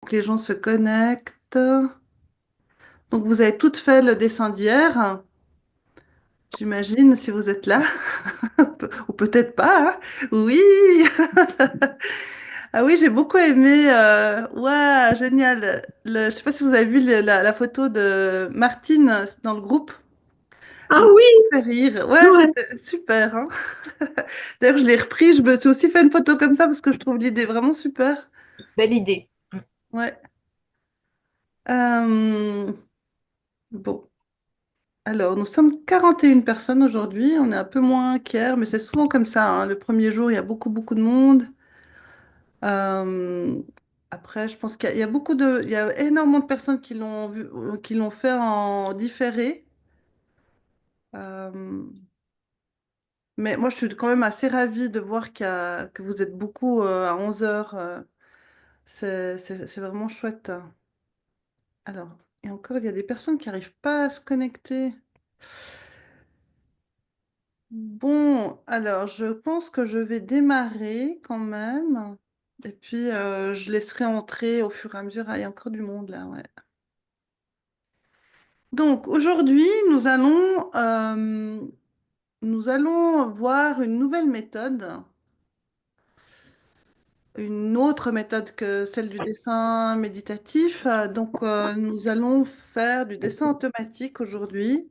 que les gens se connectent. Donc, vous avez toutes fait le dessin d'hier, j'imagine, si vous êtes là. Ou peut-être pas, hein. Oui! Ah oui, j'ai beaucoup aimé. Ouah, génial. Je sais pas si vous avez vu la photo de Martine dans le groupe. Ah Elle m'a oui, fait rire. Ouais, ouais, c'était super, hein. D'ailleurs, je l'ai repris. Je me suis aussi fait une photo comme ça parce que je trouve l'idée vraiment super. belle idée. Ouais. Euh, bon. Alors, nous sommes 41 personnes aujourd'hui. On est un peu moins qu'hier, mais c'est souvent comme ça, hein. Le premier jour, il y a beaucoup, beaucoup de monde. Euh, Après, je pense qu'il y a il y a énormément de personnes qui l'ont vu, qui l'ont fait en différé. Euh, mais moi, je suis quand même assez ravie de voir que vous êtes beaucoup à 11 heures. C'est vraiment chouette. Alors, et encore, il y a des personnes qui n'arrivent pas à se connecter. Bon, alors je pense que je vais démarrer quand même. Et puis je laisserai entrer au fur et à mesure. Ah, il y a encore du monde là, ouais. Donc aujourd'hui, nous allons voir une nouvelle méthode, une autre méthode que celle du dessin méditatif. Nous allons faire du dessin automatique aujourd'hui.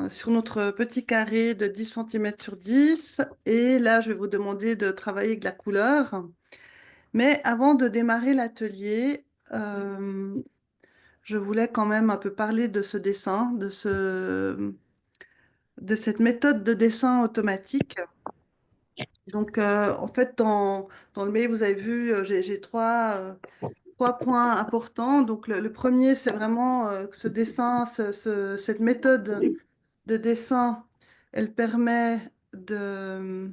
Sur notre petit carré de 10 centimètres sur 10. Et là, je vais vous demander de travailler avec la couleur. Mais avant de démarrer l'atelier, je voulais quand même un peu parler de ce dessin, de cette méthode de dessin automatique. En fait, dans le mail, vous avez vu, j'ai trois points importants. Donc, le premier, c'est vraiment que ce dessin, cette méthode de dessin, elle permet de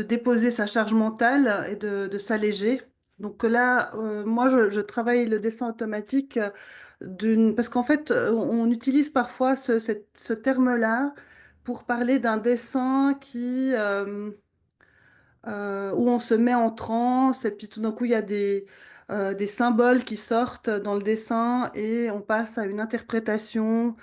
déposer sa charge mentale et de s'alléger. Donc là, moi, je travaille le dessin automatique parce qu'en fait, on utilise parfois ce terme-là pour parler d'un dessin où on se met en transe et puis tout d'un coup, il y a des symboles qui sortent dans le dessin et on passe à une interprétation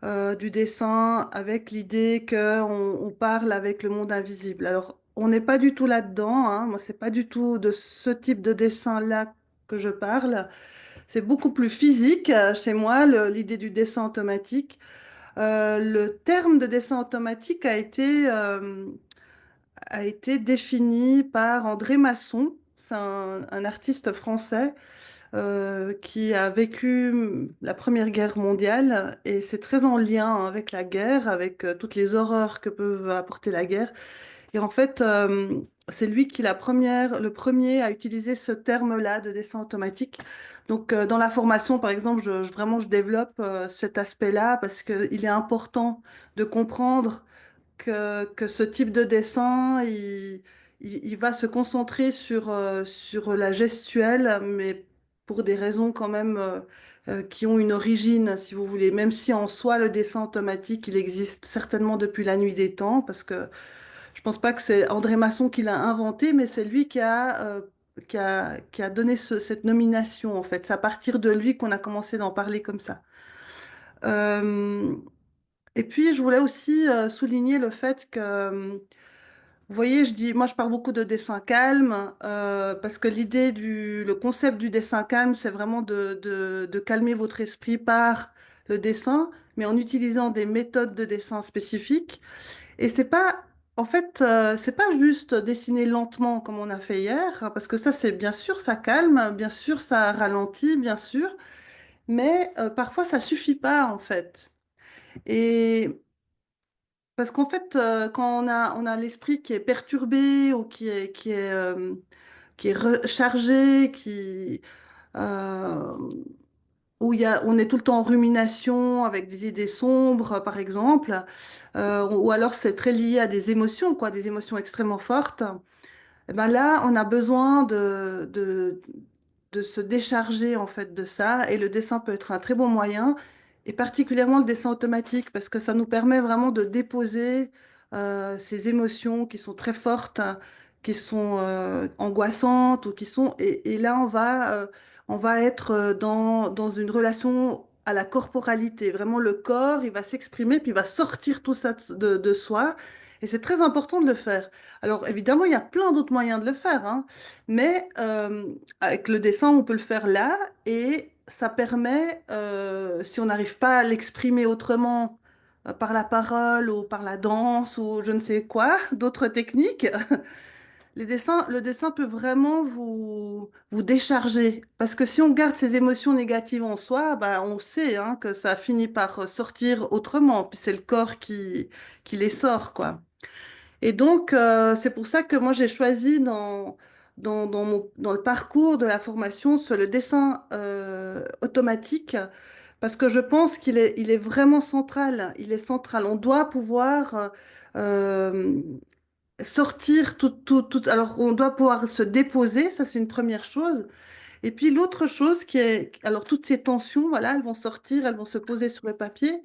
du dessin avec l'idée qu'on parle avec le monde invisible. Alors, on n'est pas du tout là-dedans, hein. Moi, c'est pas du tout de ce type de dessin-là que je parle. C'est beaucoup plus physique chez moi, l'idée du dessin automatique. Le terme de dessin automatique a été défini par André Masson. C'est un artiste français qui a vécu la Première Guerre mondiale et c'est très en lien avec la guerre, avec toutes les horreurs que peut apporter la guerre. Et en fait, c'est lui qui le premier à utiliser ce terme-là de dessin automatique. Dans la formation, par exemple, vraiment, je développe cet aspect-là parce qu'il est important de comprendre que ce type de dessin, il va se concentrer sur la gestuelle, mais pour des raisons quand même qui ont une origine, si vous voulez, même si en soi le dessin automatique, il existe certainement depuis la nuit des temps, parce que je pense pas que c'est André Masson qui l'a inventé, mais c'est lui qui a donné cette nomination, en fait. C'est à partir de lui qu'on a commencé d'en parler comme ça. Euh, et puis, je voulais aussi souligner le fait que, vous voyez, moi, je parle beaucoup de dessin calme, parce que le concept du dessin calme, c'est vraiment de calmer votre esprit par le dessin, mais en utilisant des méthodes de dessin spécifiques. Et en fait, c'est pas juste dessiner lentement comme on a fait hier, hein, parce que ça, c'est bien sûr, ça calme, bien sûr, ça ralentit, bien sûr, mais parfois, ça suffit pas, en fait. Et parce qu'en fait, quand on a l'esprit qui est perturbé ou qui est rechargé, euh, où on est tout le temps en rumination avec des idées sombres, par exemple, ou alors c'est très lié à des émotions, quoi, des émotions extrêmement fortes. Et ben là, on a besoin de se décharger en fait de ça, et le dessin peut être un très bon moyen, et particulièrement le dessin automatique, parce que ça nous permet vraiment de déposer ces émotions qui sont très fortes qui sont angoissantes ou qui sont et là on va être dans une relation à la corporalité. Vraiment le corps, il va s'exprimer puis il va sortir tout ça de soi. Et c'est très important de le faire. Alors évidemment, il y a plein d'autres moyens de le faire, hein, mais avec le dessin, on peut le faire là et ça permet, si on n'arrive pas à l'exprimer autrement, par la parole ou par la danse ou je ne sais quoi, d'autres techniques, le dessin peut vraiment vous décharger. Parce que si on garde ces émotions négatives en soi, bah, on sait hein, que ça finit par sortir autrement. Puis c'est le corps qui les sort, quoi. Et donc, c'est pour ça que moi, j'ai choisi dans le parcours de la formation sur le dessin automatique, parce que je pense il est vraiment central. Il est central. On doit pouvoir euh, sortir Alors, on doit pouvoir se déposer, ça, c'est une première chose. Et puis, l'autre chose qui est... Alors, toutes ces tensions, voilà, elles vont sortir, elles vont se poser sur le papier.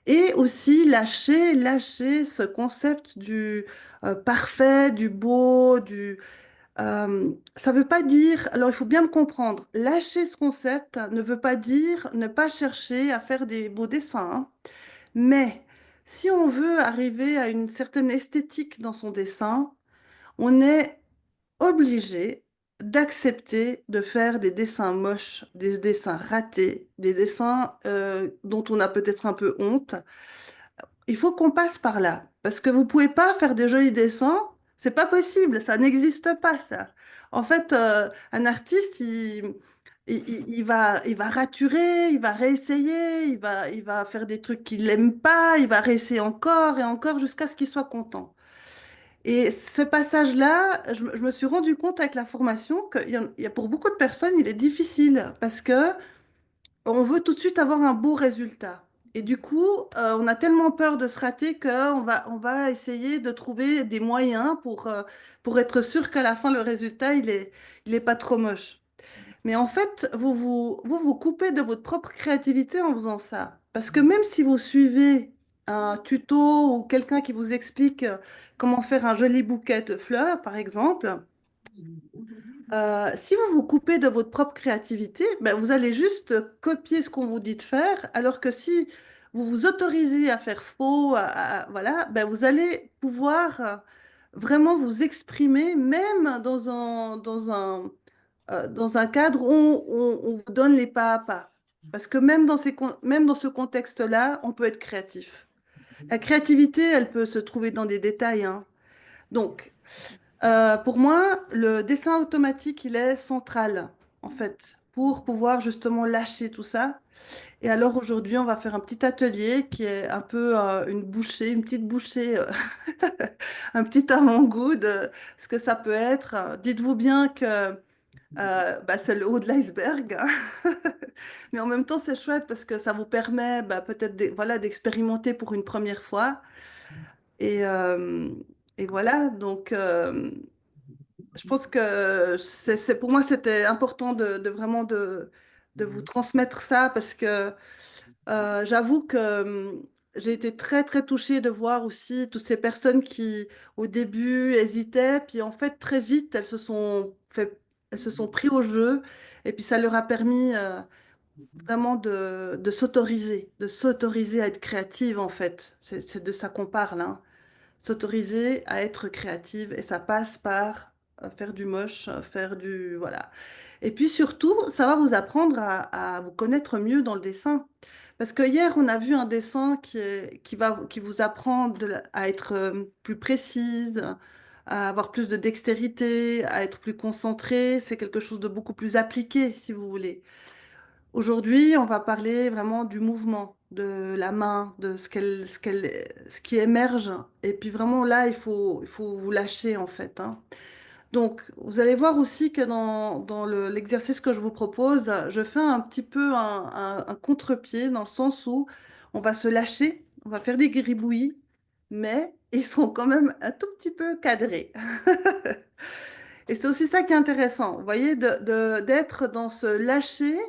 Et aussi lâcher ce concept du parfait, du beau, ça veut pas dire, alors il faut bien me comprendre, lâcher ce concept ne veut pas dire ne pas chercher à faire des beaux dessins, hein. Mais si on veut arriver à une certaine esthétique dans son dessin, on est obligé d'accepter de faire des dessins moches, des dessins ratés, des dessins dont on a peut-être un peu honte. Il faut qu'on passe par là. Parce que vous pouvez pas faire des jolis dessins. C'est pas possible. Ça n'existe pas, ça. En fait, un artiste, il va raturer, il va réessayer, il va faire des trucs qu'il n'aime pas, il va réessayer encore et encore jusqu'à ce qu'il soit content. Et ce passage-là, je me suis rendu compte avec la formation il y a pour beaucoup de personnes, il est difficile parce que on veut tout de suite avoir un beau résultat. Et du coup, on a tellement peur de se rater on va essayer de trouver des moyens pour être sûr qu'à la fin, le résultat, il est pas trop moche. Mais en fait, vous coupez de votre propre créativité en faisant ça. Parce que même si vous suivez un tuto ou quelqu'un qui vous explique comment faire un joli bouquet de fleurs, par exemple, si vous vous coupez de votre propre créativité, ben, vous allez juste copier ce qu'on vous dit de faire, alors que si vous vous autorisez à faire faux, voilà, ben, vous allez pouvoir vraiment vous exprimer, même dans un cadre où on vous donne les pas à pas. Parce que même dans ce contexte-là, on peut être créatif. La créativité, elle peut se trouver dans des détails, hein. Donc, pour moi, le dessin automatique, il est central, en fait, pour pouvoir justement lâcher tout ça. Et alors aujourd'hui, on va faire un petit atelier qui est un peu une petite bouchée, un petit avant-goût de ce que ça peut être. Dites-vous bien que bah, c'est le haut de l'iceberg, hein. Mais en même temps, c'est chouette parce que ça vous permet bah, peut-être voilà, d'expérimenter pour une première fois. Et, euh, et voilà, donc... je pense que pour moi, c'était important de vraiment de vous transmettre ça parce que j'avoue que j'ai été très, très touchée de voir aussi toutes ces personnes qui, au début, hésitaient, puis en fait, très vite, elles se sont pris au jeu et puis ça leur a permis vraiment de s'autoriser à être créative, en fait. C'est de ça qu'on parle, hein. S'autoriser à être créative et ça passe par faire du moche, faire du... Voilà. Et puis surtout, ça va vous apprendre à vous connaître mieux dans le dessin. Parce que hier, on a vu un dessin qui vous apprend à être plus précise, à avoir plus de dextérité, à être plus concentré. C'est quelque chose de beaucoup plus appliqué, si vous voulez. Aujourd'hui, on va parler vraiment du mouvement, de la main, de ce qui émerge. Et puis vraiment là, il faut vous lâcher en fait, hein. Donc, vous allez voir aussi que dans l'exercice que je vous propose, je fais un petit peu un contre-pied dans le sens où on va se lâcher, on va faire des gribouillis, mais ils sont quand même un tout petit peu cadrés. Et c'est aussi ça qui est intéressant, vous voyez, d'être dans ce lâcher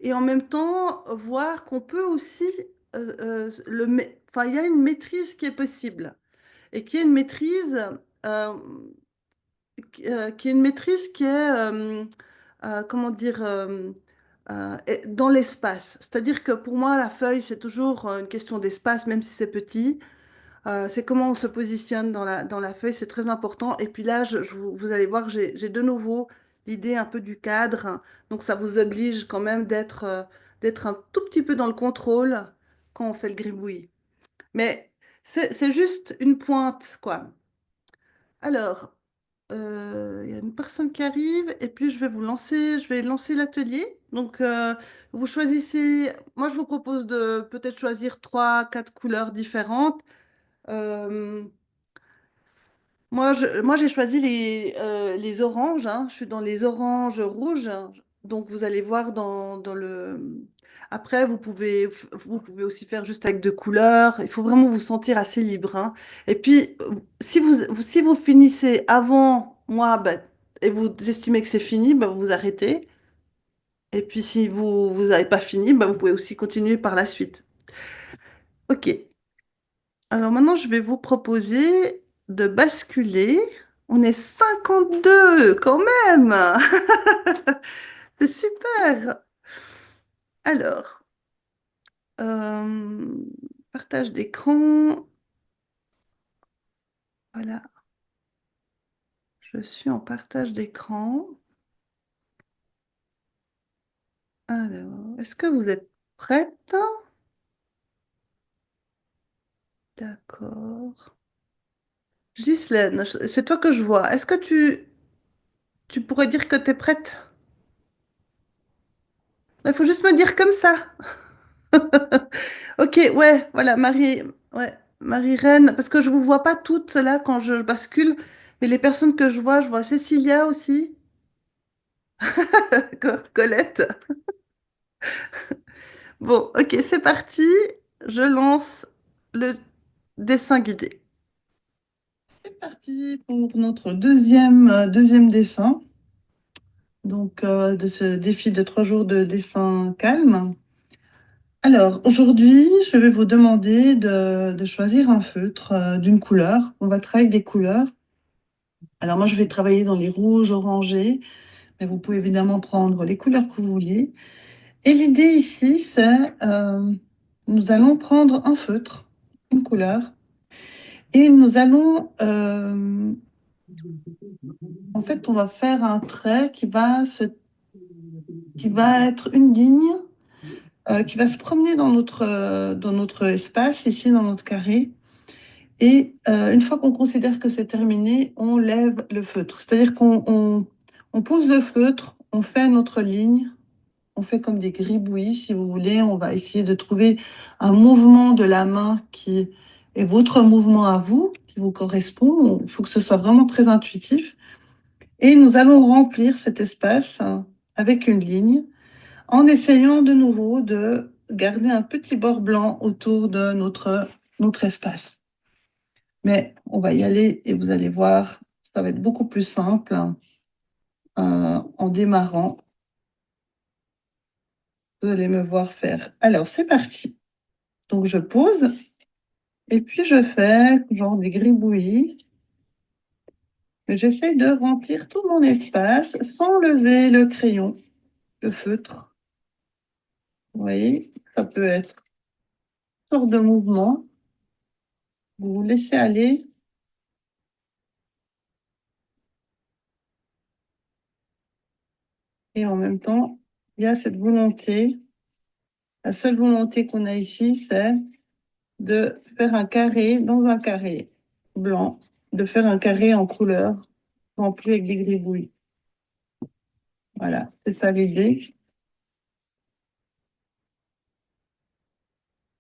et en même temps voir qu'on peut aussi enfin il y a une maîtrise qui est possible et qui est une maîtrise euh, qui est une maîtrise qui est, comment dire, dans l'espace. C'est-à-dire que pour moi, la feuille, c'est toujours une question d'espace, même si c'est petit. C'est comment on se positionne dans la feuille, c'est très important. Et puis là, vous allez voir, j'ai de nouveau l'idée un peu du cadre. Donc ça vous oblige quand même d'être un tout petit peu dans le contrôle quand on fait le gribouillis. Mais c'est juste une pointe, quoi. Alors, il y a une personne qui arrive et puis je vais lancer l'atelier. Donc, vous choisissez, moi je vous propose de peut-être choisir trois, quatre couleurs différentes. Euh, moi, j'ai choisi les oranges, hein. Je suis dans les oranges rouges. Donc, vous allez voir dans le... Après, vous pouvez aussi faire juste avec deux couleurs. Il faut vraiment vous sentir assez libre, hein. Et puis, si vous finissez avant moi, bah, et vous estimez que c'est fini, bah, vous arrêtez. Et puis, si vous n'avez pas fini, bah, vous pouvez aussi continuer par la suite. OK. Alors maintenant, je vais vous proposer de basculer. On est 52 quand même. C'est super. Alors, euh, partage d'écran. Voilà, je suis en partage d'écran. Alors, est-ce que vous êtes prête? D'accord. Ghislaine, c'est toi que je vois. Est-ce que tu pourrais dire que tu es prête? Il faut juste me dire comme ça. Ok, ouais, voilà, ouais, Marie-Reine, parce que je vous vois pas toutes là quand je bascule, mais les personnes que je vois Cécilia aussi, Colette. Bon, ok, c'est parti. Je lance le dessin guidé. C'est parti pour notre deuxième dessin, donc de ce défi de 3 jours de dessin calme. Alors, aujourd'hui, je vais vous demander de choisir un feutre d'une couleur. On va travailler avec des couleurs. Alors, moi, je vais travailler dans les rouges, orangés, mais vous pouvez évidemment prendre les couleurs que vous voulez. Et l'idée ici, c'est, nous allons prendre un feutre, une couleur, et nous allons, en fait, on va faire un trait qui va être une ligne, qui va se promener dans notre espace, ici, dans notre carré. Et une fois qu'on considère que c'est terminé, on lève le feutre. C'est-à-dire on pose le feutre, on fait notre ligne, on fait comme des gribouillis, si vous voulez. On va essayer de trouver un mouvement de la main qui est votre mouvement à vous, qui vous correspond. Il faut que ce soit vraiment très intuitif. Et nous allons remplir cet espace avec une ligne en essayant de nouveau de garder un petit bord blanc autour de notre espace. Mais on va y aller et vous allez voir, ça va être beaucoup plus simple en démarrant. Vous allez me voir faire. Alors, c'est parti. Donc, je pose et puis je fais genre des gribouillis. J'essaie de remplir tout mon espace sans lever le crayon, le feutre. Vous voyez, ça peut être une sorte de mouvement. Vous vous laissez aller et en même temps, il y a cette volonté. La seule volonté qu'on a ici, c'est de faire un carré dans un carré blanc, de faire un carré en couleur rempli avec des gribouillis. Voilà, c'est ça l'idée.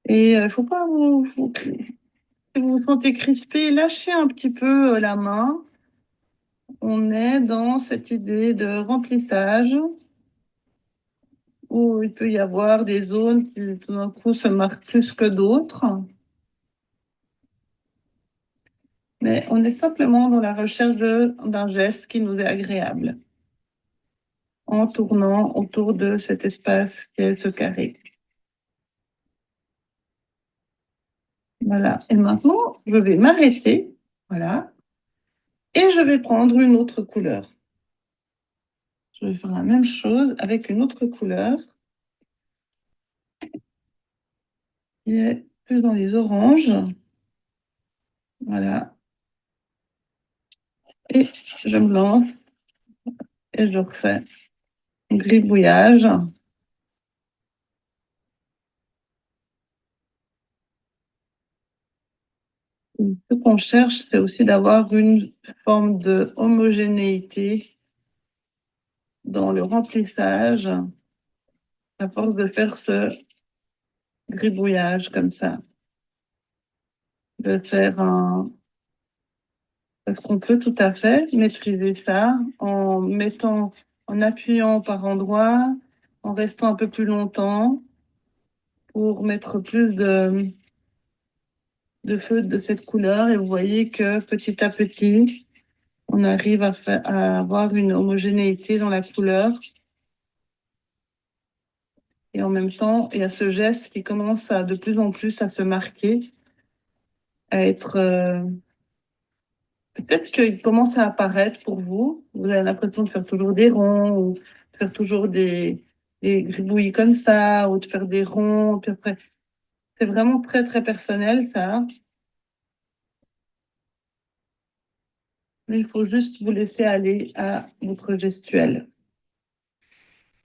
Et il faut pas si vous vous sentez crispé, lâchez un petit peu la main. On est dans cette idée de remplissage où il peut y avoir des zones qui tout d'un coup se marquent plus que d'autres. Mais on est simplement dans la recherche d'un geste qui nous est agréable en tournant autour de cet espace qui est ce carré. Voilà. Et maintenant, je vais m'arrêter. Voilà. Et je vais prendre une autre couleur. Je vais faire la même chose avec une autre couleur qui est plus dans les oranges. Voilà. Et je me lance et je refais un gribouillage. Ce qu'on cherche, c'est aussi d'avoir une forme de homogénéité dans le remplissage à force de faire ce gribouillage comme ça, de faire un... Parce qu'on peut tout à fait maîtriser ça en mettant, en appuyant par endroits, en restant un peu plus longtemps pour mettre plus de feu de cette couleur. Et vous voyez que petit à petit, on arrive à avoir une homogénéité dans la couleur. Et en même temps, il y a ce geste qui commence de plus en plus à se marquer, à être... peut-être qu'il commence à apparaître pour vous. Vous avez l'impression de faire toujours des ronds ou de faire toujours des gribouillis comme ça ou de faire des ronds. Puis après, c'est vraiment très, très personnel, ça. Mais il faut juste vous laisser aller à votre gestuelle.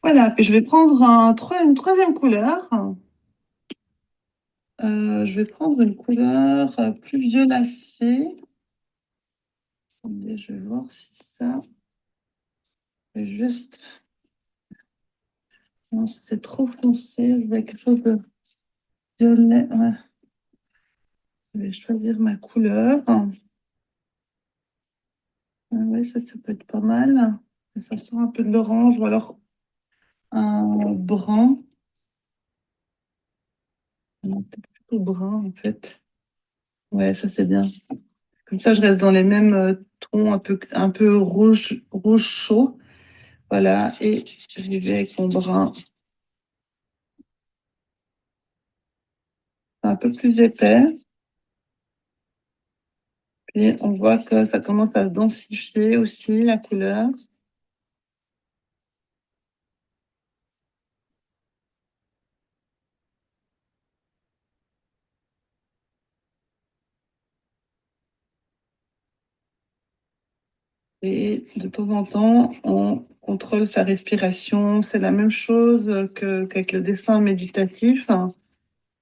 Voilà, puis je vais prendre une troisième couleur. Je vais prendre une couleur plus violacée. Attendez, je vais voir si ça... Juste... Non, c'est trop foncé. Je veux quelque chose de violet. Ouais. Je vais choisir ma couleur. Ah ouais, ça peut être pas mal. Ça sent un peu de l'orange ou alors un brun. Non, peut-être plutôt brun en fait. Ouais, ça c'est bien. Comme ça, je reste dans les mêmes tons, un peu rouge, rouge chaud. Voilà, et j'y vais avec mon brun un peu plus épais. Puis on voit que ça commence à se densifier aussi, la couleur. Et de temps en temps, on contrôle sa respiration. C'est la même chose qu'avec le dessin méditatif.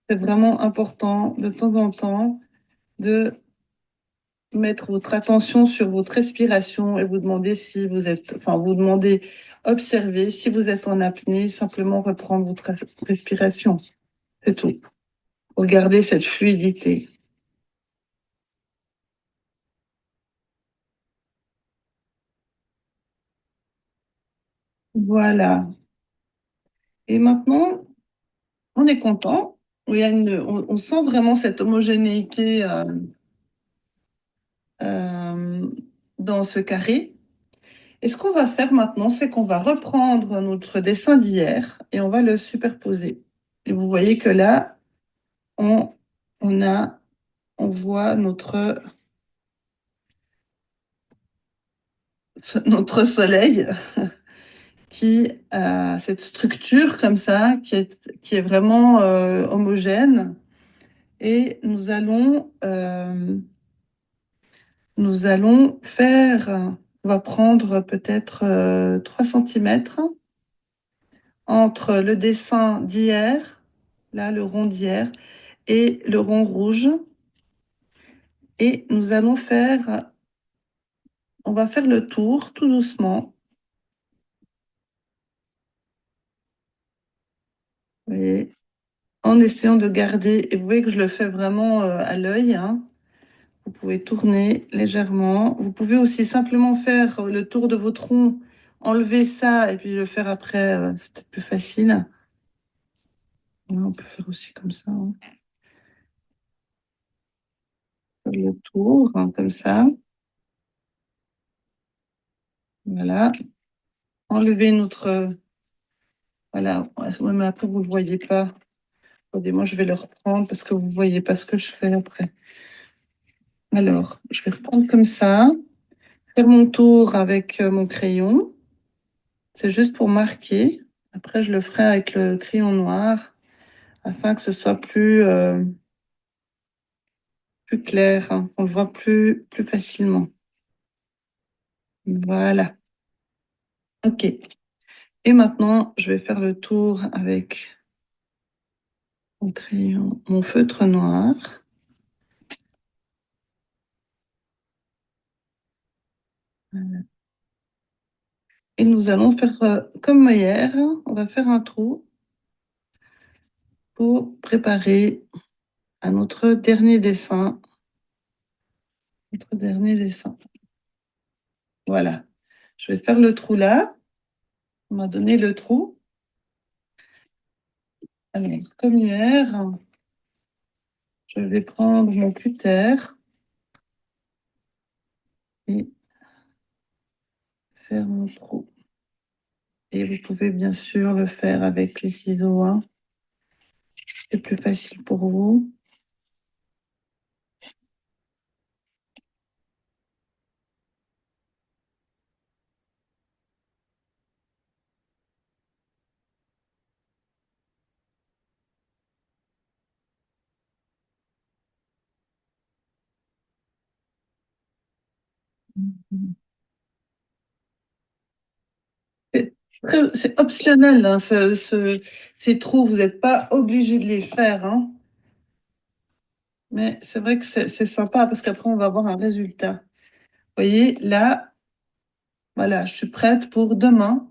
C'est vraiment important de temps en temps de mettre votre attention sur votre respiration et vous demander si vous êtes, enfin, vous demandez, observer si vous êtes en apnée, simplement reprendre votre respiration. C'est tout. Regardez cette fluidité. Voilà. Et maintenant, on est content. On sent vraiment cette homogénéité euh, dans ce carré. Et ce qu'on va faire maintenant, c'est qu'on va reprendre notre dessin d'hier et on va le superposer. Et vous voyez que là, on, on a, on voit notre soleil qui a cette structure comme ça, qui est vraiment homogène. Et nous allons faire, on va prendre peut-être 3 centimètres entre le dessin d'hier, là, le rond d'hier, et le rond rouge. Et on va faire le tour tout doucement. Vous voyez, en essayant de garder, et vous voyez que je le fais vraiment à l'œil, hein. Vous pouvez tourner légèrement. Vous pouvez aussi simplement faire le tour de votre rond, enlever ça et puis le faire après, c'est peut-être plus facile. Ouais, on peut faire aussi comme ça, hein. Faire le tour, hein, comme ça. Voilà. Enlever notre... Voilà. Ouais, mais après, vous ne le voyez pas. Attendez, moi, je vais le reprendre parce que vous ne voyez pas ce que je fais après. Alors, je vais reprendre comme ça. Faire mon tour avec mon crayon. C'est juste pour marquer. Après, je le ferai avec le crayon noir afin que ce soit plus clair, hein, qu'on le voit plus facilement. Voilà. OK. Et maintenant, je vais faire le tour avec mon crayon, mon feutre noir. Voilà. Et nous allons faire comme hier. On va faire un trou pour préparer à notre dernier dessin. Notre dernier dessin. Voilà. Je vais faire le trou là. On m'a donné le trou. Alors, comme hier, je vais prendre mon cutter et faire mon trou. Et vous pouvez bien sûr le faire avec les ciseaux, hein. C'est plus facile pour vous. C'est c'est optionnel, hein, ces trous, vous n'êtes pas obligé de les faire, hein. Mais c'est vrai que c'est sympa parce qu'après, on va avoir un résultat. Vous voyez, là, voilà, je suis prête pour demain.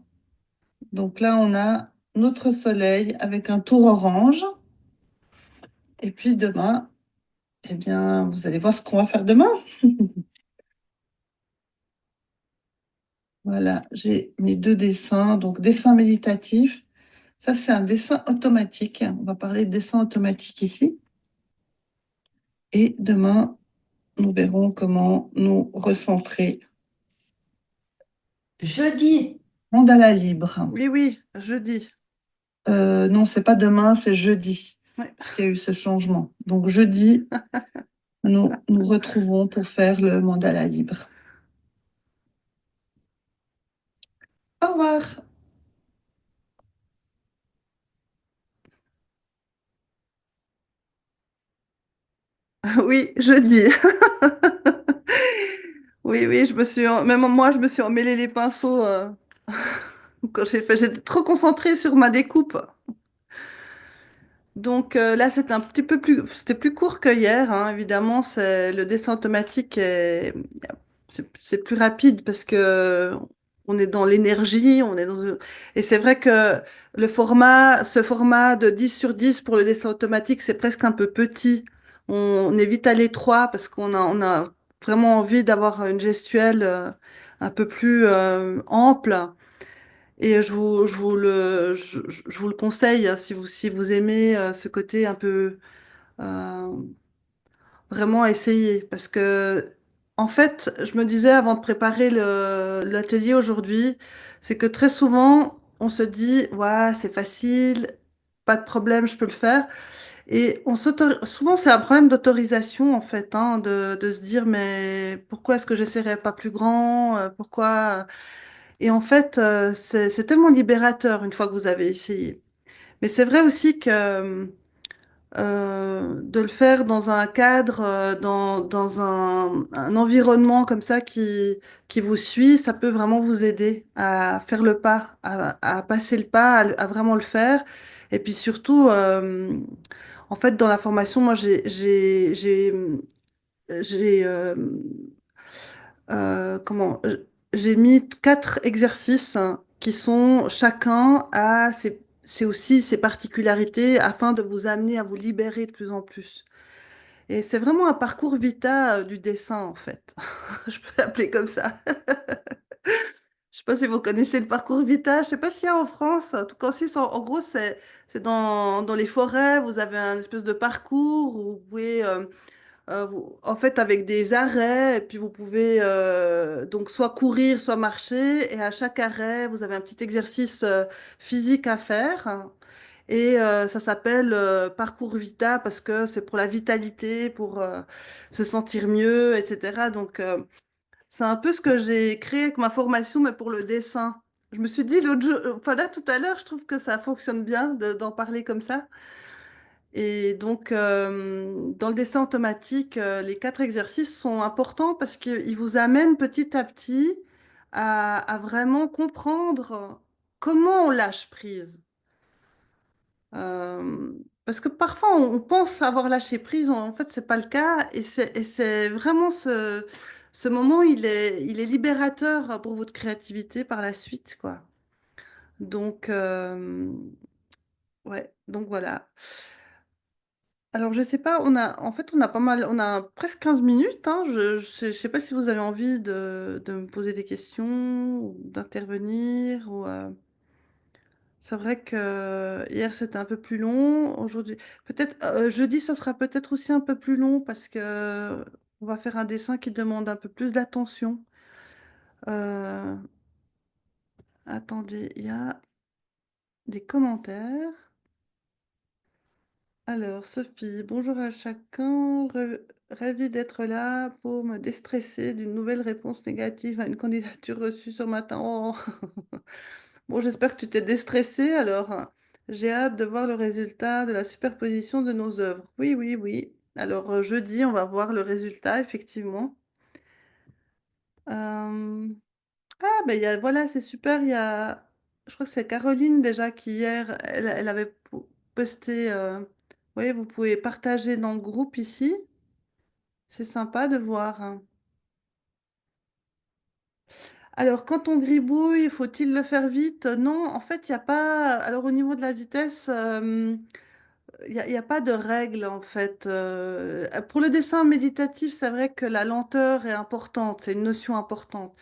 Donc là, on a notre soleil avec un tour orange. Et puis demain, eh bien, vous allez voir ce qu'on va faire demain. Voilà, j'ai mes deux dessins. Donc, dessin méditatif. Ça, c'est un dessin automatique. On va parler de dessin automatique ici. Et demain, nous verrons comment nous recentrer. Jeudi. Mandala libre. Oui, oui, jeudi. Non, c'est pas demain, c'est jeudi. Ouais. Qu'il y a eu ce changement. Donc jeudi, nous retrouvons pour faire le mandala libre. Au revoir. Oui, jeudi. Oui, oui, même moi, je me suis emmêlé les pinceaux quand j'étais trop concentrée sur ma découpe. Donc là, c'était plus court que hier, hein, évidemment. Le dessin automatique c'est plus rapide parce que on est dans l'énergie, et c'est vrai que ce format de 10 sur 10 pour le dessin automatique, c'est presque un peu petit. On évite à l'étroit parce on a vraiment envie d'avoir une gestuelle un peu plus ample. Et je vous le conseille, hein, si vous aimez ce côté un peu euh, vraiment essayer. Parce que, en fait, je me disais avant de préparer l'atelier aujourd'hui, c'est que très souvent, on se dit, ouais, c'est facile, pas de problème, je peux le faire. Et souvent, c'est un problème d'autorisation, en fait, hein, de se dire, mais pourquoi est-ce que j'essaierais pas plus grand? Pourquoi? Et en fait, c'est tellement libérateur une fois que vous avez essayé. Mais c'est vrai aussi que de le faire dans un cadre, dans un environnement comme ça qui vous suit, ça peut vraiment vous aider à faire le pas, à passer le pas, à vraiment le faire. Et puis surtout, en fait, dans la formation, moi, j'ai, comment, j'ai mis 4 exercices qui sont chacun c'est aussi ses particularités afin de vous amener à vous libérer de plus en plus. Et c'est vraiment un parcours vita du dessin, en fait. Je peux l'appeler comme ça. Je sais pas si vous connaissez le parcours vita. Je sais pas s'il y a en France. En tout cas, en Suisse, en gros, c'est dans les forêts. Vous avez un espèce de parcours où vous pouvez, en fait, avec des arrêts, et puis vous pouvez donc soit courir, soit marcher. Et à chaque arrêt, vous avez un petit exercice physique à faire. Et ça s'appelle Parcours Vita parce que c'est pour la vitalité, pour se sentir mieux, etc. Donc, C'est un peu ce que j'ai créé avec ma formation, mais pour le dessin. Je me suis dit l'autre jour, enfin là tout à l'heure, je trouve que ça fonctionne bien d'en parler comme ça. Et donc, dans le dessin automatique, les 4 exercices sont importants parce qu'ils vous amènent petit à petit à vraiment comprendre comment on lâche prise. Euh, Parce que parfois, on pense avoir lâché prise, en fait, c'est pas le cas. Et c'est vraiment ce moment, il est libérateur pour votre créativité par la suite, quoi. Donc, ouais, donc voilà. Alors, je sais pas, en fait, on a pas mal, on a presque 15 minutes, hein. Je sais pas si vous avez envie de me poser des questions ou d'intervenir. C'est vrai que hier, c'était un peu plus long. Aujourd'hui, peut-être, jeudi, ça sera peut-être aussi un peu plus long parce que on va faire un dessin qui demande un peu plus d'attention. Euh, Attendez, il y a des commentaires. Alors, Sophie, bonjour à chacun. Ravie d'être là pour me déstresser d'une nouvelle réponse négative à une candidature reçue ce matin. Oh. Bon, j'espère que tu t'es déstressé. Alors, j'ai hâte de voir le résultat de la superposition de nos œuvres. Oui, oui, oui. Alors, jeudi, on va voir le résultat, effectivement. Euh, Ah, ben, voilà, c'est super. Je crois que c'est Caroline déjà qui hier, elle avait posté. Vous voyez, vous pouvez partager dans le groupe ici. C'est sympa de voir, hein. Alors, quand on gribouille, faut-il le faire vite? Non, en fait, il n'y a pas. Alors, au niveau de la vitesse, il y a pas de règle, en fait. Pour le dessin méditatif, c'est vrai que la lenteur est importante, c'est une notion importante.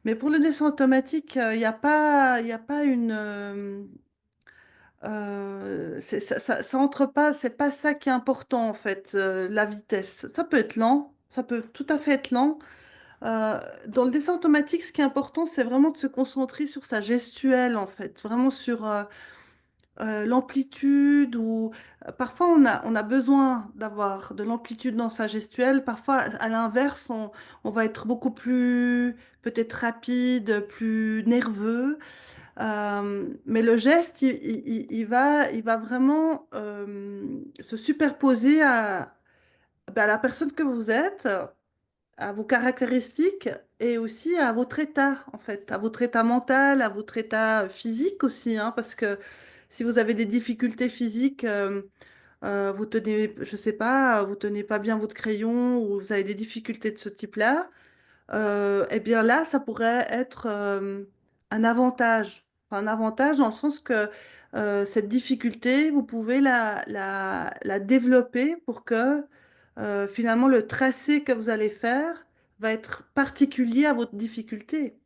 Mais pour le dessin automatique, il y a pas une. Ça entre pas, c'est pas ça qui est important, en fait, la vitesse. Ça peut être lent, ça peut tout à fait être lent. Dans le dessin automatique, ce qui est important, c'est vraiment de se concentrer sur sa gestuelle, en fait, vraiment sur l'amplitude ou parfois on a besoin d'avoir de l'amplitude dans sa gestuelle. Parfois, à l'inverse, on va être beaucoup plus peut-être rapide, plus nerveux. Mais le geste, il va vraiment se superposer à la personne que vous êtes, à vos caractéristiques et aussi à votre état, en fait, à votre état mental, à votre état physique aussi, hein, parce que si vous avez des difficultés physiques, vous tenez, je sais pas, vous tenez pas bien votre crayon ou vous avez des difficultés de ce type-là, eh bien là, ça pourrait être un avantage. Enfin, un avantage dans le sens que cette difficulté, vous pouvez la développer pour que finalement le tracé que vous allez faire va être particulier à votre difficulté.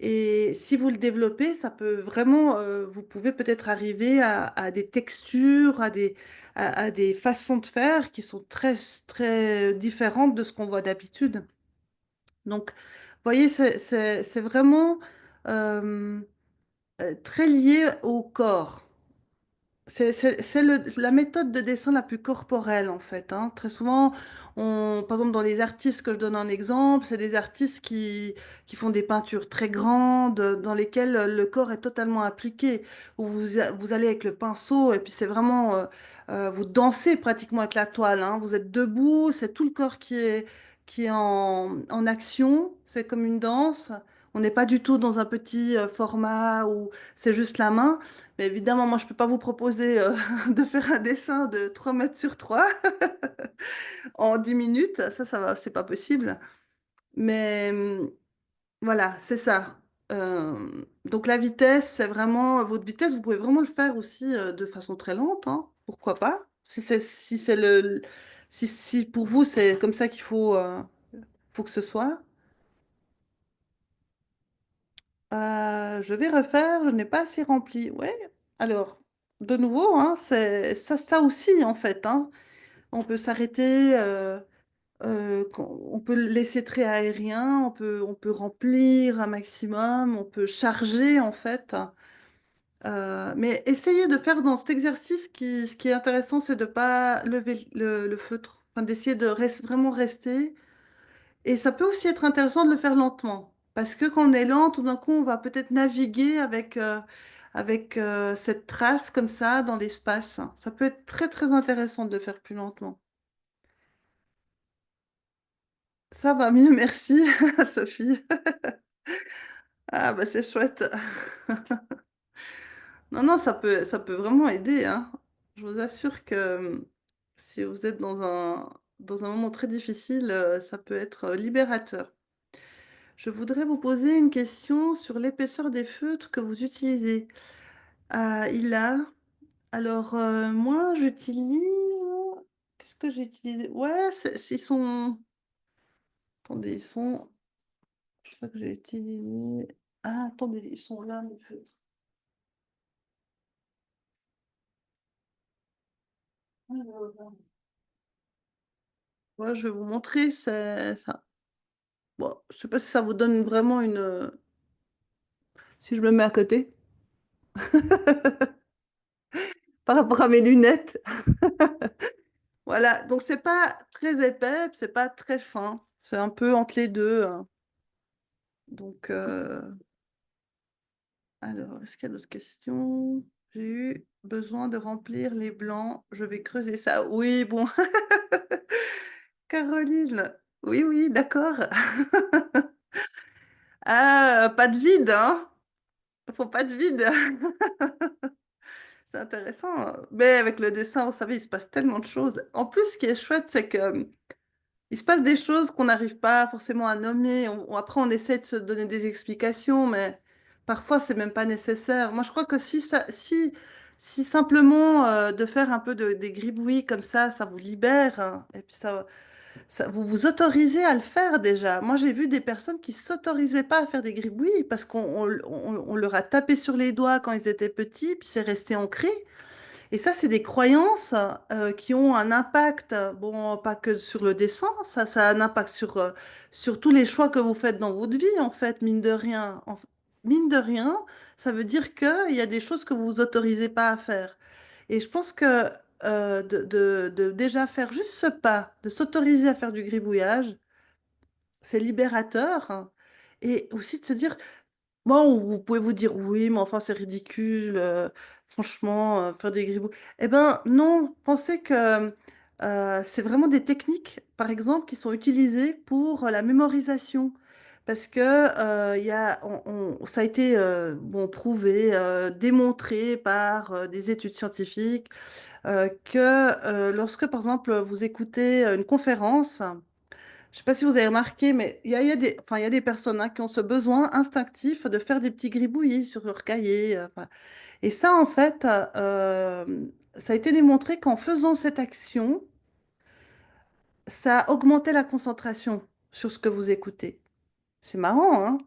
Et si vous le développez, ça peut vraiment, vous pouvez peut-être arriver à des textures, à des façons de faire qui sont très, très différentes de ce qu'on voit d'habitude. Donc, vous voyez, c'est vraiment euh, très lié au corps. C'est la méthode de dessin la plus corporelle en fait, hein. Très souvent, par exemple dans les artistes que je donne un exemple, c'est des artistes qui font des peintures très grandes dans lesquelles le corps est totalement impliqué, où vous allez avec le pinceau et puis c'est vraiment, vous dansez pratiquement avec la toile, hein. Vous êtes debout, c'est tout le corps qui est en action, c'est comme une danse. On n'est pas du tout dans un petit format où c'est juste la main. Mais évidemment, moi, je ne peux pas vous proposer de faire un dessin de 3 mètres sur 3 en 10 minutes. Ça va, c'est pas possible. Mais voilà, c'est ça. Donc la vitesse, c'est vraiment votre vitesse. Vous pouvez vraiment le faire aussi de façon très lente, hein. Pourquoi pas? Si pour vous c'est comme ça qu'il faut que ce soit. Je vais refaire. Je n'ai pas assez rempli. Ouais. Alors, de nouveau, hein, c'est ça aussi en fait, hein. On peut s'arrêter, on peut laisser trait aérien, on peut remplir un maximum, on peut charger en fait. Mais essayez de faire dans cet exercice, ce qui est intéressant, c'est de ne pas lever le feutre, enfin, d'essayer de vraiment rester. Et ça peut aussi être intéressant de le faire lentement, parce que quand on est lent, tout d'un coup, on va peut-être naviguer avec cette trace comme ça dans l'espace. Ça peut être très très intéressant de le faire plus lentement. Ça va mieux, merci, Sophie. Ah bah c'est chouette. Non, non, ça peut vraiment aider, hein. Je vous assure que si vous êtes dans un moment très difficile, ça peut être libérateur. Je voudrais vous poser une question sur l'épaisseur des feutres que vous utilisez. Il a alors, moi j'utilise qu'est-ce que j'ai utilisé? Ouais, ils sont attendez, ils sont je crois que j'ai utilisé attendez, ils sont là mes feutres. Alors, ouais, je vais vous montrer, c'est ça. Bon, je sais pas si ça vous donne vraiment si je me mets à côté, par rapport à mes lunettes. Voilà, donc c'est pas très épais, puis c'est pas très fin. C'est un peu entre les 2. Hein. Donc, alors, est-ce qu'il y a d'autres questions? J'ai eu besoin de remplir les blancs. Je vais creuser ça. Oui, bon, Caroline. Oui, oui, d'accord. Ah, pas de vide, hein? Faut pas de vide. C'est intéressant. Mais avec le dessin, vous savez, il se passe tellement de choses. En plus, ce qui est chouette, c'est que il se passe des choses qu'on n'arrive pas forcément à nommer. Après, on essaie de se donner des explications, mais parfois, c'est même pas nécessaire. Moi, je crois que si simplement de faire un peu des gribouillis comme ça vous libère, hein, et puis vous vous autorisez à le faire déjà. Moi, j'ai vu des personnes qui s'autorisaient pas à faire des gribouillis parce qu'on leur a tapé sur les doigts quand ils étaient petits, puis c'est resté ancré. Et ça, c'est des croyances qui ont un impact, bon, pas que sur le dessin, ça a un impact sur tous les choix que vous faites dans votre vie, en fait, mine de rien. Mine de rien, ça veut dire qu'il y a des choses que vous vous autorisez pas à faire. Et je pense que de déjà faire juste ce pas, de s'autoriser à faire du gribouillage, c'est libérateur. Hein. Et aussi de se dire, bon, vous pouvez vous dire: «Oui, mais enfin, c'est ridicule, franchement, faire des gribouillis». Eh ben, non, pensez que, c'est vraiment des techniques, par exemple, qui sont utilisées pour la mémorisation. Parce que, il y a ça a été, bon, prouvé, démontré par, des études scientifiques, que, lorsque, par exemple, vous écoutez, une conférence, je sais pas si vous avez remarqué, mais il y a des personnes, hein, qui ont ce besoin instinctif de faire des petits gribouillis sur leur cahier, enfin et ça, en fait, ça a été démontré qu'en faisant cette action, ça augmentait la concentration sur ce que vous écoutez. C'est marrant, hein?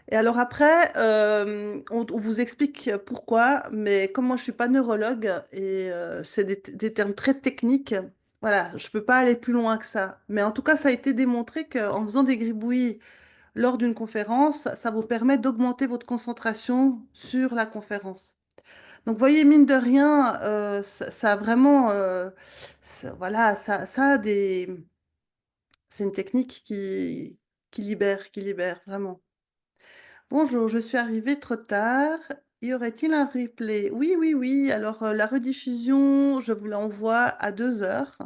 Et alors après, on vous explique pourquoi, mais comme moi je suis pas neurologue et c'est des termes très techniques, voilà, je peux pas aller plus loin que ça. Mais en tout cas, ça a été démontré qu'en faisant des gribouillis lors d'une conférence, ça vous permet d'augmenter votre concentration sur la conférence. Donc, vous voyez, mine de rien, ça a vraiment, voilà, ça a c'est une technique qui libère vraiment. Bonjour, je suis arrivée trop tard. Y aurait-il un replay? Oui, oui, oui. Alors, la rediffusion, je vous l'envoie à 2 heures.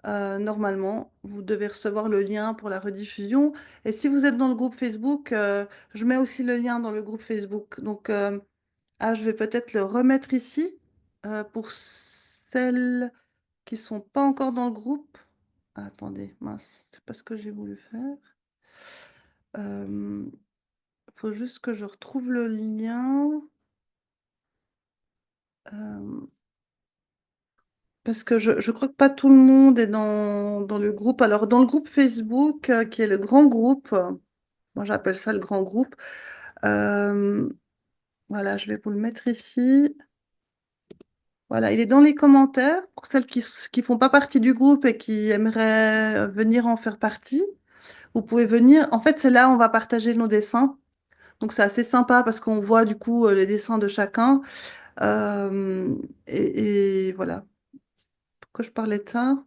Normalement, vous devez recevoir le lien pour la rediffusion. Et si vous êtes dans le groupe Facebook, je mets aussi le lien dans le groupe Facebook. Donc, je vais peut-être le remettre ici pour celles qui sont pas encore dans le groupe. Attendez, mince, c'est pas ce que j'ai voulu faire. Il faut juste que je retrouve le lien. euh, Parce que je crois que pas tout le monde est dans le groupe. Alors, dans le groupe Facebook, qui est le grand groupe, moi j'appelle ça le grand groupe, euh, voilà, je vais vous le mettre ici. Voilà, il est dans les commentaires pour celles qui font pas partie du groupe et qui aimeraient venir en faire partie. Vous pouvez venir. En fait, c'est là où on va partager nos dessins. Donc, c'est assez sympa parce qu'on voit du coup les dessins de chacun. Euh, et voilà. Pourquoi je parlais de ça?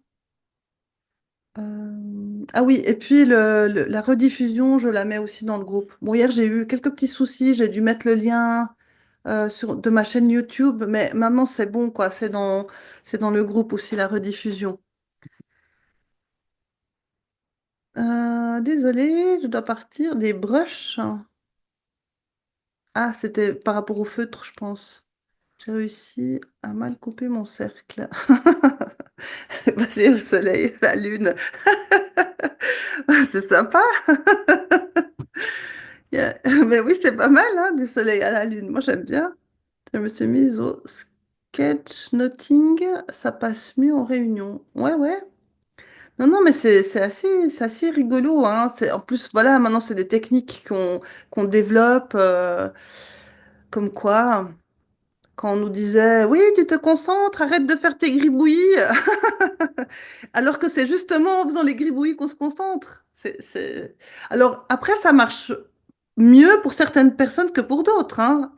Ah oui, et puis la rediffusion, je la mets aussi dans le groupe. Bon, hier, j'ai eu quelques petits soucis, j'ai dû mettre le lien de ma chaîne YouTube, mais maintenant, c'est bon, quoi. C'est dans le groupe aussi, la rediffusion. Désolée, je dois partir. Des brushes. Ah, c'était par rapport au feutre, je pense. J'ai réussi à mal couper mon cercle. Passer au soleil, la lune. C'est sympa. Mais oui, c'est pas mal, hein, du soleil à la lune. Moi, j'aime bien. Je me suis mise au sketchnoting. Ça passe mieux en réunion. Ouais, ouais. Non, non, mais c'est assez rigolo, hein. En plus, voilà, maintenant, c'est des techniques qu'on développe. Comme quoi, quand on nous disait, oui, tu te concentres, arrête de faire tes gribouillis. Alors que c'est justement en faisant les gribouillis qu'on se concentre. Alors après, ça marche mieux pour certaines personnes que pour d'autres, hein.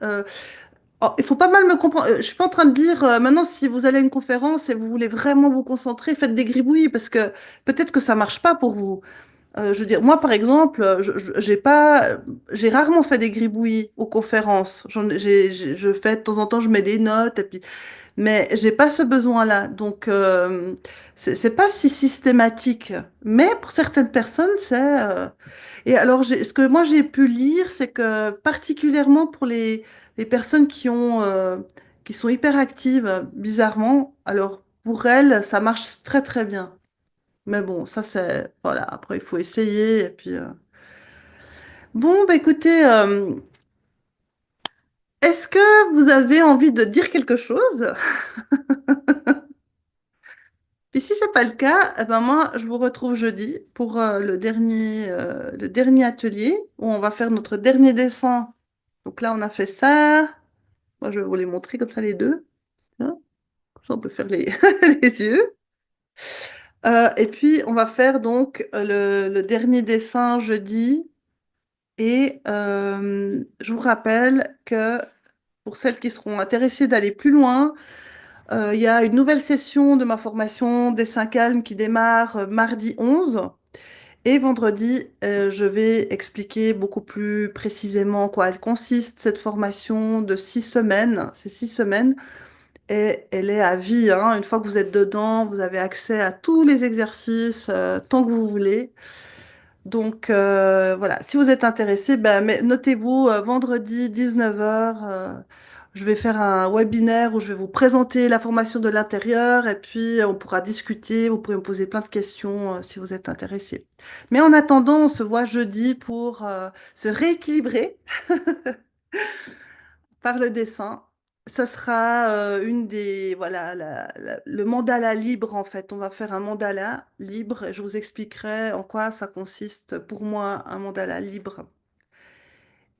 Oh, il faut pas mal me comprendre. Je suis pas en train de dire maintenant si vous allez à une conférence et vous voulez vraiment vous concentrer, faites des gribouillis parce que peut-être que ça marche pas pour vous. Je veux dire, moi par exemple, j'ai pas, j'ai rarement fait des gribouillis aux conférences. Je fais de temps en temps, je mets des notes et puis mais j'ai pas ce besoin-là. Donc, c'est pas si systématique. Mais pour certaines personnes, c'est. Et alors, ce que moi j'ai pu lire, c'est que particulièrement pour les personnes qui sont hyper actives, bizarrement, alors pour elles, ça marche très très bien. Mais bon, ça c'est. Voilà, après il faut essayer. Et puis, bon, bah écoutez, est-ce que vous avez envie de dire quelque chose? Puis si c'est pas le cas, eh ben moi, je vous retrouve jeudi pour le dernier atelier où on va faire notre dernier dessin. Donc là, on a fait ça. Moi, je vais vous les montrer comme ça les deux. Hein. Comme ça, on peut faire les yeux. Et puis, on va faire donc le dernier dessin jeudi. Et je vous rappelle que pour celles qui seront intéressées d'aller plus loin, il y a une nouvelle session de ma formation Dessin calme qui démarre mardi 11. Et vendredi, je vais expliquer beaucoup plus précisément en quoi elle consiste, cette formation de 6 semaines. C'est 6 semaines et elle est à vie, hein. Une fois que vous êtes dedans, vous avez accès à tous les exercices tant que vous voulez. Donc voilà, si vous êtes intéressé, ben, notez-vous vendredi 19h. Je vais faire un webinaire où je vais vous présenter la formation de l'intérieur et puis on pourra discuter, vous pourrez me poser plein de questions si vous êtes intéressé. Mais en attendant, on se voit jeudi pour se rééquilibrer par le dessin. Ça sera voilà, le mandala libre en fait. On va faire un mandala libre et je vous expliquerai en quoi ça consiste pour moi un mandala libre.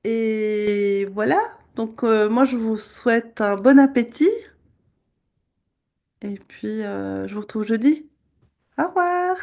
Et voilà, donc moi je vous souhaite un bon appétit et puis je vous retrouve jeudi. Au revoir!